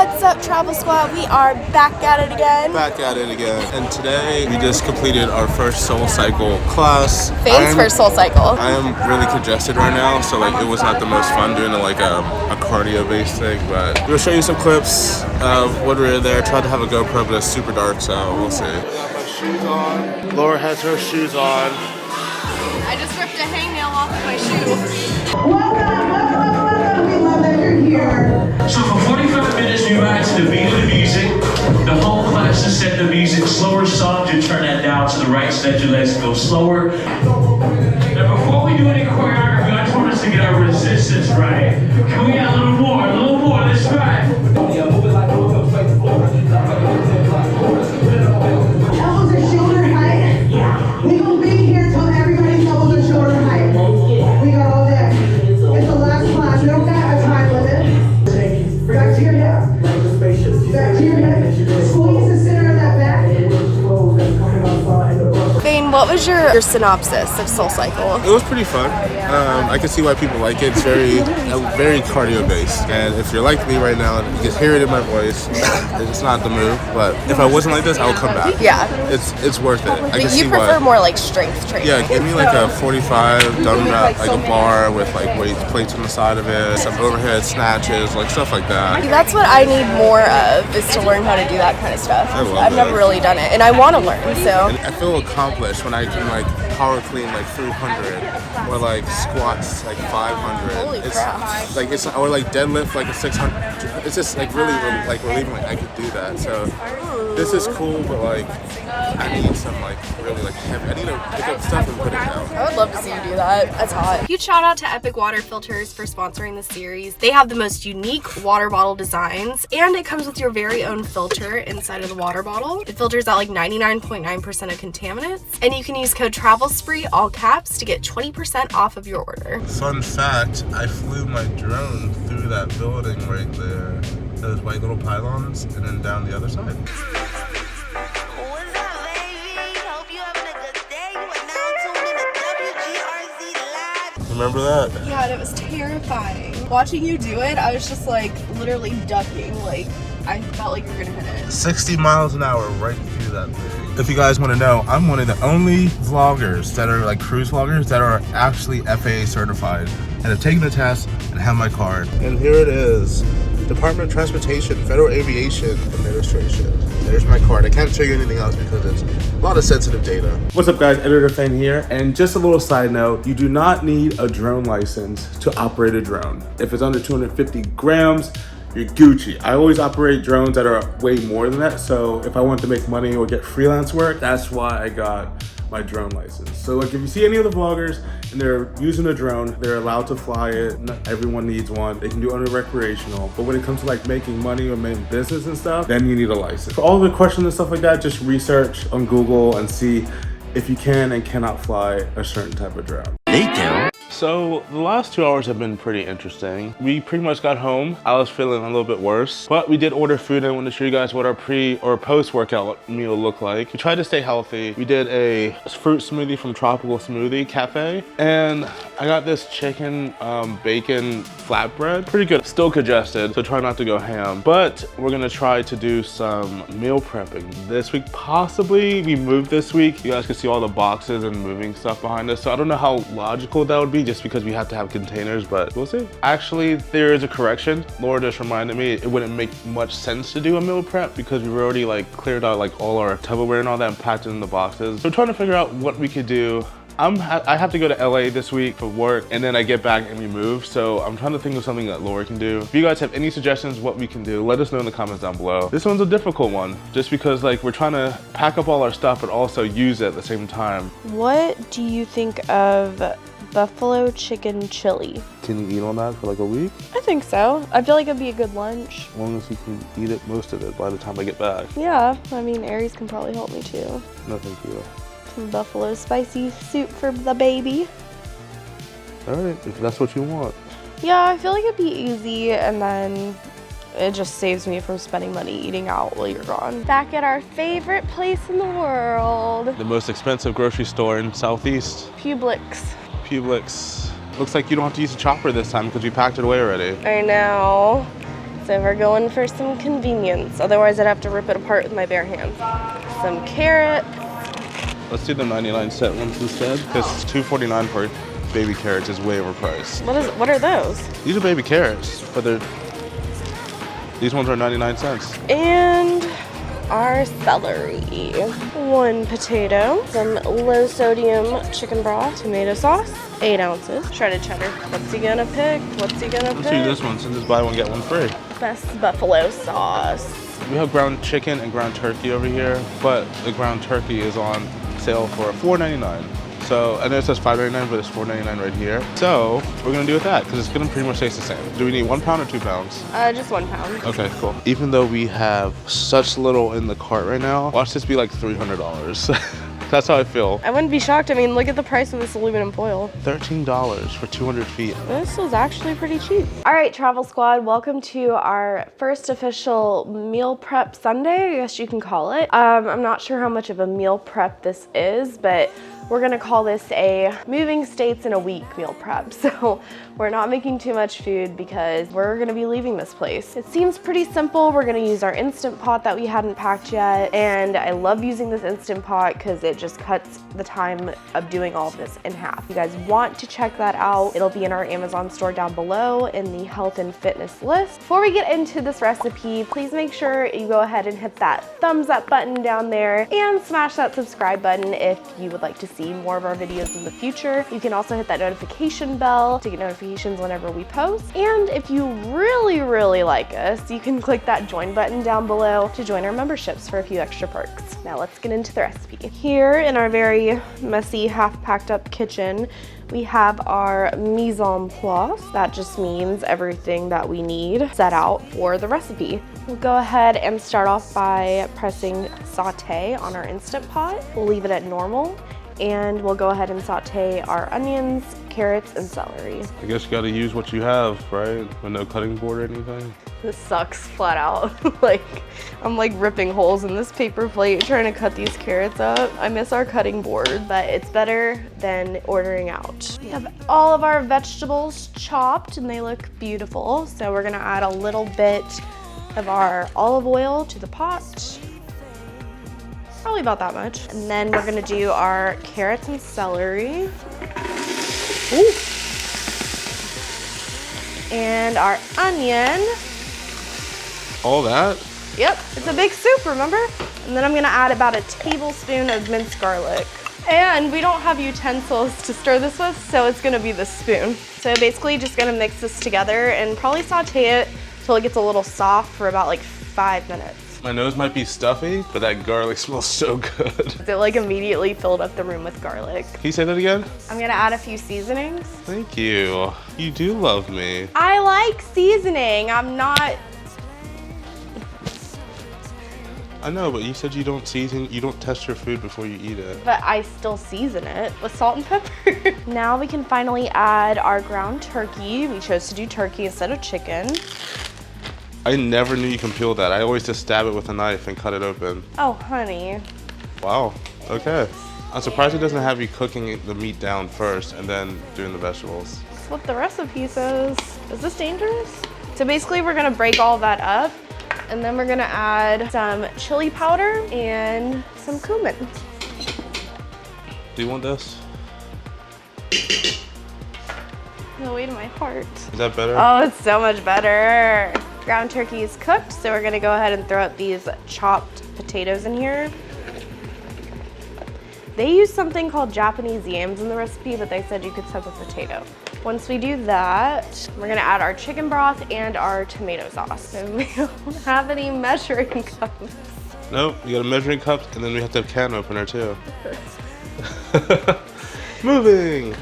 What's up, Travel Squad? We are back at it again. And today we just completed our first Soul Cycle class. Fain's first Soul Cycle. I am really congested right now, so like it was not the most fun doing like a cardio-based thing. But we'll show you some clips of when we were there. Tried to have a GoPro, but it's super dark, so we'll see. I got my shoes on. Laura has her shoes on. I just ripped a hangnail off of my shoe. Welcome. We love that you're here. So for 45 minutes we ride to the beat of the music. The whole class is set the music slower songs. You turn that down to the right so that your legs go slower. Now before we do any choreography, I just want us to get our resistance right. Can we get a little more? Let's try. Elbows are shoulder height. Yeah. We gonna be here till everybody's elbows are shoulder height. We got all day. It's the last class. We don't got a time limit. Back to your hip. Back to your hip. Squeeze the center of that back. Fain, what was your synopsis of Soul Cycle? It was pretty fun. I can see why people like it. It's very cardio based, and if you're like me right now, you can hear it in my voice. It's not the move, but if I wasn't like this, I would come back. Yeah, it's worth it. I can see you prefer why. more like strength training. Yeah, give me like a 45 dumbbell, like a bar with like plates on the side of it, some overhead snatches, like stuff like that. That's what I need more of, is to learn how to do that kind of stuff. I've never really done it, and I want to learn. So and I feel accomplished when I can like power clean like 300 or like squats like 500. Holy crap. Like it's or like deadlift like a 600. It's just like really like relieving. Like I could do that. So this is cool, but like I need some like really like heavy. I need to pick up stuff and put it down. I would love to see you do that. That's hot. Huge shout out to Epic Water Filters for sponsoring the series. They have the most unique water bottle designs, and it comes with your very own filter inside of the water bottle. It filters out like 99.9% of contaminants, and you can use code TravelSpree, all caps, to get 20% off of your order. Fun fact, I flew my drone through that building right there, those white little pylons, and then down the other side. Remember that? Yeah, and it was terrifying. Watching you do it, I was just like literally ducking. Like, I felt like you were gonna hit it. 60 miles an hour right through that thing. If you guys want to know, I'm one of the only vloggers that are like cruise vloggers that are actually FAA certified and have taken the test and have my card. And here it is, Department of Transportation, Federal Aviation Administration. There's my card. I can't show you anything else because it's a lot of sensitive data. What's up guys, Editor Fain here. And just a little side note, you do not need a drone license to operate a drone. If it's under 250 grams, you're Gucci. I always operate drones that are way more than that. So if I want to make money or get freelance work, that's why I got my drone license. So like if you see any of the vloggers and they're using a drone, they're allowed to fly it. Not everyone needs one. They can do it under recreational. But when it comes to like making money or making business and stuff, then you need a license. For all the questions and stuff like that, just research on Google and see if you can and cannot fly a certain type of drone. So the last 2 hours have been pretty interesting. We pretty much got home. I was feeling a little bit worse, but we did order food and I want to show you guys what our pre or post workout meal looked like. We tried to stay healthy. We did a fruit smoothie from Tropical Smoothie Cafe, and I got this chicken bacon flatbread. Pretty good. Still congested, so try not to go ham. But we're gonna try to do some meal prepping this week. Possibly we moved this week. You guys can see all the boxes and moving stuff behind us. So I don't know how logical that would be, just because we have to have containers, but we'll see. Actually, there is a correction. Laura just reminded me it wouldn't make much sense to do a meal prep because we've already like cleared out like all our Tupperware and all that and packed it in the boxes. So we're trying to figure out what we could do. I have to go to LA this week for work, and then I get back and we move. So I'm trying to think of something that Laura can do. If you guys have any suggestions what we can do, let us know in the comments down below. This one's a difficult one, just because like we're trying to pack up all our stuff but also use it at the same time. What do you think of buffalo chicken chili? Can you eat on that for like a week? I think so. I feel like it'd be a good lunch. As long as you can eat it, most of it, by the time I get back. Yeah, I mean, Aries can probably help me too. No, thank you. Some buffalo spicy soup for the baby. All right, if that's what you want. Yeah, I feel like it'd be easy, and then it just saves me from spending money eating out while you're gone. Back at our favorite place in the world. The most expensive grocery store in Southeast. Publix. Publix. Looks like you don't have to use a chopper this time because we packed it away already. I know. It's So we're going for some convenience. Otherwise, I'd have to rip it apart with my bare hands. Some carrots. Let's do the 99-cent ones instead, because $2.49 for baby carrots is way overpriced. What are those? These are baby carrots, but these ones are 99 cents. And our celery. 1 potato, some low sodium chicken broth, tomato sauce, 8 ounces, shredded cheddar. What's he gonna pick? What's he gonna pick? Let's do this one since it's buy one, get one free. Best buffalo sauce. We have ground chicken and ground turkey over here, but the ground turkey is on sale for $4.99. So, I know it says $5.99, but it's $4.99 right here. So, we're gonna do with that, because it's gonna pretty much taste the same. Do we need 1 pound or 2 pounds? Just 1 pound. Okay, cool. Even though we have such little in the cart right now, watch this be like $300. That's how I feel. I wouldn't be shocked. I mean, look at the price of this aluminum foil. $13 for 200 feet. This was actually pretty cheap. All right, Travel Squad, welcome to our first official meal prep Sunday, I guess you can call it. I'm not sure how much of a meal prep this is, but we're gonna call this a moving states in a week meal prep. So we're not making too much food because we're gonna be leaving this place. It seems pretty simple. We're gonna use our Instant Pot that we hadn't packed yet. And I love using this Instant Pot because it just cuts the time of doing all of this in half. If you guys want to check that out, it'll be in our Amazon store down below in the health and fitness list. Before we get into this recipe, please make sure you go ahead and hit that thumbs up button down there and smash that subscribe button if you would like to see more of our videos in the future. You can also hit that notification bell to get notifications whenever we post. And if you really, really like us, you can click that join button down below to join our memberships for a few extra perks. Now let's get into the recipe. Here in our very messy, half packed up kitchen, we have our mise en place. That just means everything that we need set out for the recipe. We'll go ahead and start off by pressing saute on our Instant Pot. We'll leave it at normal. And we'll go ahead and saute our onions, carrots, and celery. I guess you gotta use what you have, right? With no cutting board or anything? This sucks flat out. I'm like ripping holes in this paper plate trying to cut these carrots up. I miss our cutting board, but it's better than ordering out. We have all of our vegetables chopped and they look beautiful. So we're gonna add a little bit of our olive oil to the pot. Probably about that much. And then we're gonna do our carrots and celery. Ooh. And our onion. All that? Yep, it's a big soup, remember? And then I'm gonna add about a tablespoon of minced garlic. And we don't have utensils to stir this with, so it's gonna be the spoon. So basically just gonna mix this together and probably saute it till it gets a little soft for about like 5 minutes. My nose might be stuffy, but that garlic smells so good. It like immediately filled up the room with garlic. Can you say that again? I'm gonna add a few seasonings. Thank you. You do love me. I like seasoning. I'm not... I know, but you said you don't season, you don't test your food before you eat it. But I still season it with salt and pepper. Now we can finally add our ground turkey. We chose to do turkey instead of chicken. I never knew you can peel that. I always just stab it with a knife and cut it open. Oh, honey. Wow, okay. I'm surprised it doesn't have you cooking the meat down first and then doing the vegetables. That's what the recipe says. Is this dangerous? So basically we're gonna break all that up and then we're gonna add some chili powder and some cumin. Do you want this? The way to my heart. Is that better? Oh, it's so much better. Ground turkey is cooked, so we're gonna go ahead and throw out these chopped potatoes in here. They use something called Japanese yams in the recipe, but they said you could sub a potato. Once we do that, we're gonna add our chicken broth and our tomato sauce. And we don't have any measuring cups. Nope, you got a measuring cup, and then we have to have a can opener too. Moving!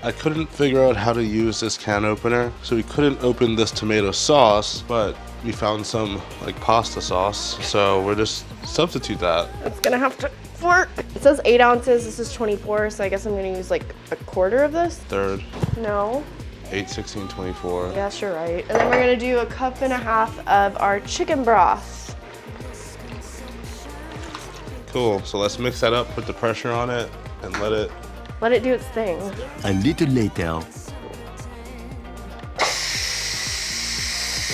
I couldn't figure out how to use this can opener, so we couldn't open this tomato sauce, but we found some like pasta sauce, so we're just substitute that. It's gonna have to work. It says 8 ounces, this is 24, so I guess I'm gonna use like a quarter of this. Third. No. 8, 16, 24. Yes, you're right. And then we're gonna do a cup and a half of our chicken broth. Cool, so let's mix that up, put the pressure on it, and let it do its thing. A little later.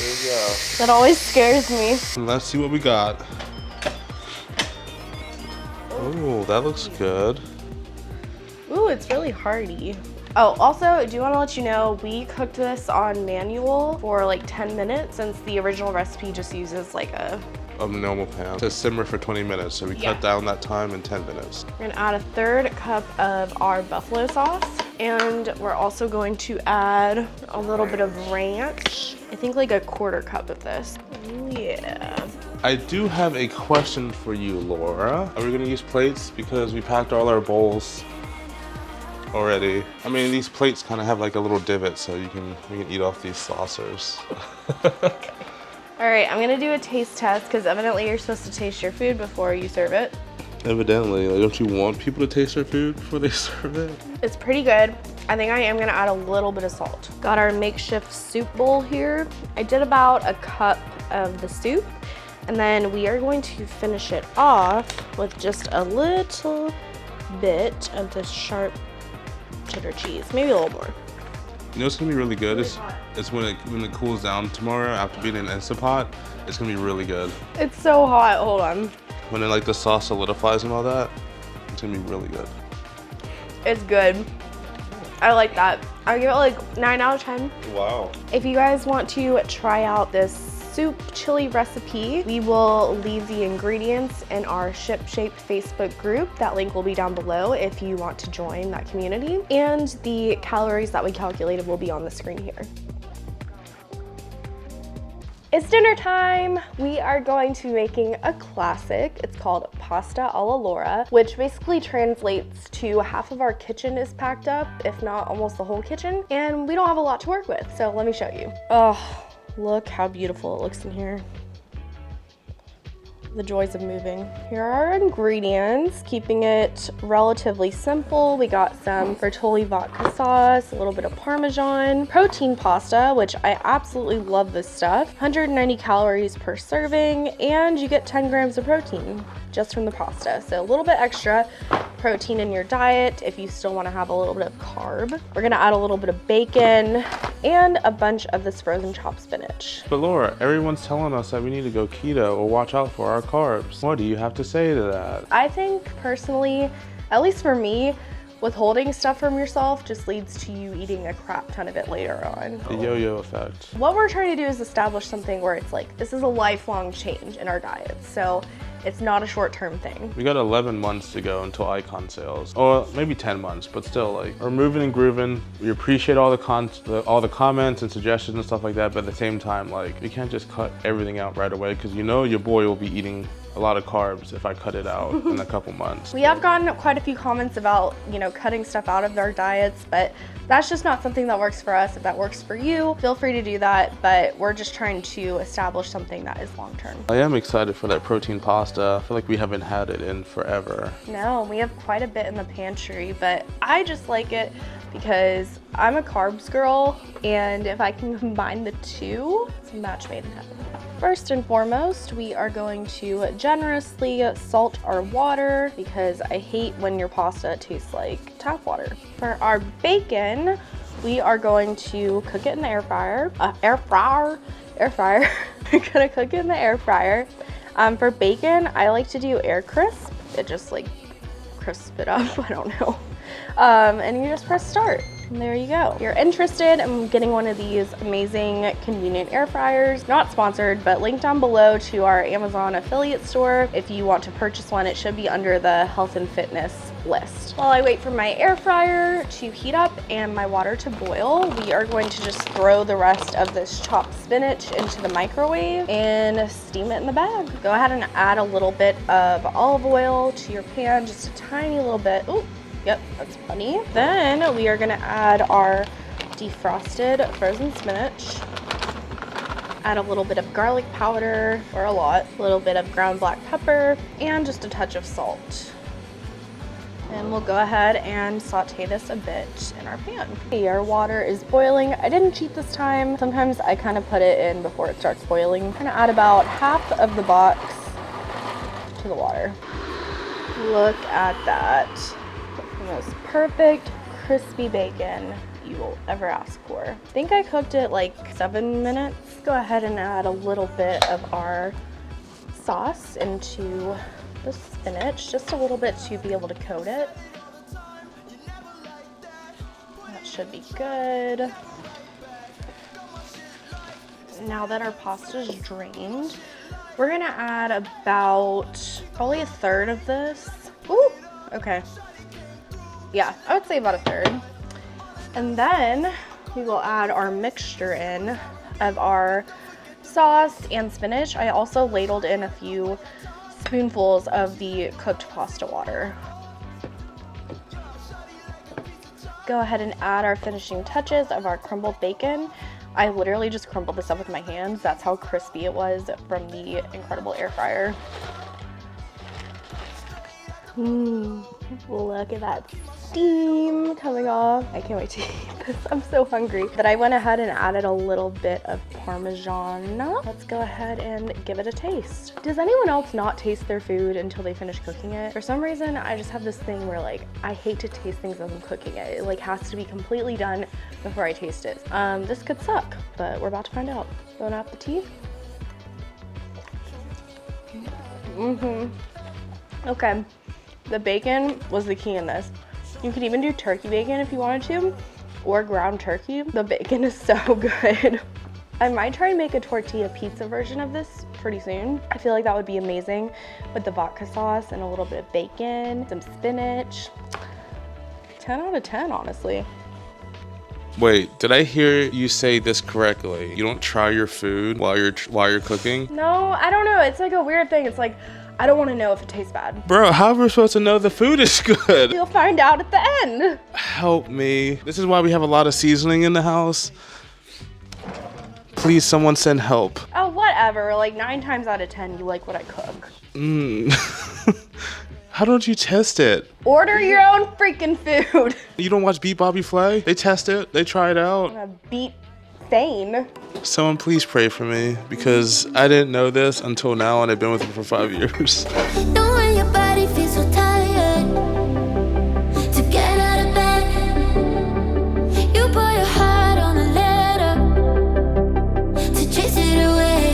There we go. That always scares me. Let's see what we got. Oh, that looks good. Ooh, it's really hearty. Oh, also, I do want to let you know, we cooked this on manual for like 10 minutes since the original recipe just uses like a normal pan to simmer for 20 minutes. So we cut down that time in 10 minutes. We're gonna add a 1/3 cup of our buffalo sauce. And we're also going to add a little bit of ranch. I think like a 1/4 cup of this. Yeah. I do have a question for you, Laura. Are we gonna use plates? Because we packed all our bowls already. I mean, these plates kind of have like a little divot, so we can eat off these saucers. All right, I'm gonna do a taste test because evidently you're supposed to taste your food before you serve it. Evidently, like, don't you want people to taste their food before they serve it? It's pretty good. I think I am gonna add a little bit of salt. Got our makeshift soup bowl here. I did about a cup of the soup, and then we are going to finish it off with just a little bit of this sharp cheddar cheese, maybe a little more. You know what's gonna be really good? It's when it cools down tomorrow after being in an Instant Pot. It's gonna be really good. It's so hot. Hold on. When like the sauce solidifies and all that, it's gonna be really good. It's good. I like that. I give it like 9 out of 10. Wow. If you guys want to try out this soup chili recipe, we will leave the ingredients in our ShipShape Facebook group. That link will be down below if you want to join that community. And the calories that we calculated will be on the screen here. It's dinner time. We are going to be making a classic. It's called pasta alla Laura, which basically translates to half of our kitchen is packed up, if not almost the whole kitchen, and we don't have a lot to work with. So let me show you. Oh, look how beautiful it looks in here. The joys of moving. Here are our ingredients, keeping it relatively simple. We got some Bertolli vodka sauce, a little bit of Parmesan, protein pasta, which I absolutely love this stuff, 190 calories per serving, and you get 10 grams of protein just from the pasta. So a little bit extra protein in your diet if you still want to have a little bit of carb. We're gonna add a little bit of bacon and a bunch of this frozen chopped spinach. But Laura, everyone's telling us that we need to go keto or watch out for our carbs. What do you have to say to that? I think personally, at least for me, withholding stuff from yourself just leads to you eating a crap ton of it later on. The yo-yo effect. What we're trying to do is establish something where it's like, this is a lifelong change in our diets. So it's not a short-term thing. We got 11 months to go until icon sales, or maybe 10 months, but still, like, we're moving and grooving. We appreciate all the comments and suggestions and stuff like that, but at the same time, like, we can't just cut everything out right away because you know your boy will be eating a lot of carbs if I cut it out in a couple months. We have gotten quite a few comments about, you know, cutting stuff out of our diets, but that's just not something that works for us. If that works for you, feel free to do that, but we're just trying to establish something that is long-term. I am excited for that protein pasta. I feel like we haven't had it in forever. No, we have quite a bit in the pantry, but I just like it because I'm a carbs girl, and if I can combine the two, it's a match made in heaven. First and foremost, we are going to generously salt our water because I hate when your pasta tastes like tap water. For our bacon, we are going to cook it in the air fryer. We're gonna cook it in the air fryer. For bacon, I like to do air crisp. It just like crisps it up, I don't know. And you just press start. And there you go. If you're interested in getting one of these amazing convenient air fryers, not sponsored, but link down below to our Amazon affiliate store. If you want to purchase one, it should be under the health and fitness list. While I wait for my air fryer to heat up and my water to boil, we are going to just throw the rest of this chopped spinach into the microwave and steam it in the bag. Go ahead and add a little bit of olive oil to your pan, just a tiny little bit. Ooh. Yep, that's plenty. Then we are gonna add our defrosted frozen spinach. Add a little bit of garlic powder, or a lot. A little bit of ground black pepper, and just a touch of salt. And we'll go ahead and saute this a bit in our pan. Our water is boiling. I didn't cheat this time. Sometimes I kind of put it in before it starts boiling. I'm gonna add about half of the box to the water. Look at that. The most perfect crispy bacon you will ever ask for. I think I cooked it like 7 minutes. Go ahead and add a little bit of our sauce into the spinach, just a little bit to be able to coat it. That should be good. Now that our pasta is drained, we're gonna add about probably a third of this. Ooh, okay. Yeah, I would say about a third. And then we will add our mixture in of our sauce and spinach. I also ladled in a few spoonfuls of the cooked pasta water. Go ahead and add our finishing touches of our crumbled bacon. I literally just crumbled this up with my hands. That's how crispy it was from the incredible air fryer. Look at that steam coming off. I can't wait to eat this. I'm so hungry. But I went ahead and added a little bit of Parmesan. Let's go ahead and give it a taste. Does anyone else not taste their food until they finish cooking it? For some reason, I just have this thing where like, I hate to taste things as I'm cooking it. It like has to be completely done before I taste it. This could suck, but we're about to find out. Bon appetit. Okay. The bacon was the key in this. You could even do turkey bacon if you wanted to, or ground turkey. The bacon is so good. I might try and make a tortilla pizza version of this pretty soon. I feel like that would be amazing with the vodka sauce and a little bit of bacon, some spinach. 10 out of 10, honestly. Wait, did I hear you say this correctly? You don't try your food while you're cooking? No, I don't know. It's like a weird thing. It's like, I don't want to know if it tastes bad. Bro, how are we supposed to know the food is good? You'll find out at the end. Help me. This is why we have a lot of seasoning in the house. Please, someone send help. Oh, whatever. Like 9 times out of 10, you like what I cook. How don't you test it? Order your own freaking food. You don't watch Beat Bobby Flay? They test it. They try it out. I'm gonna beat Fane. Someone please pray for me because I didn't know this until now and I've been with him for 5 years.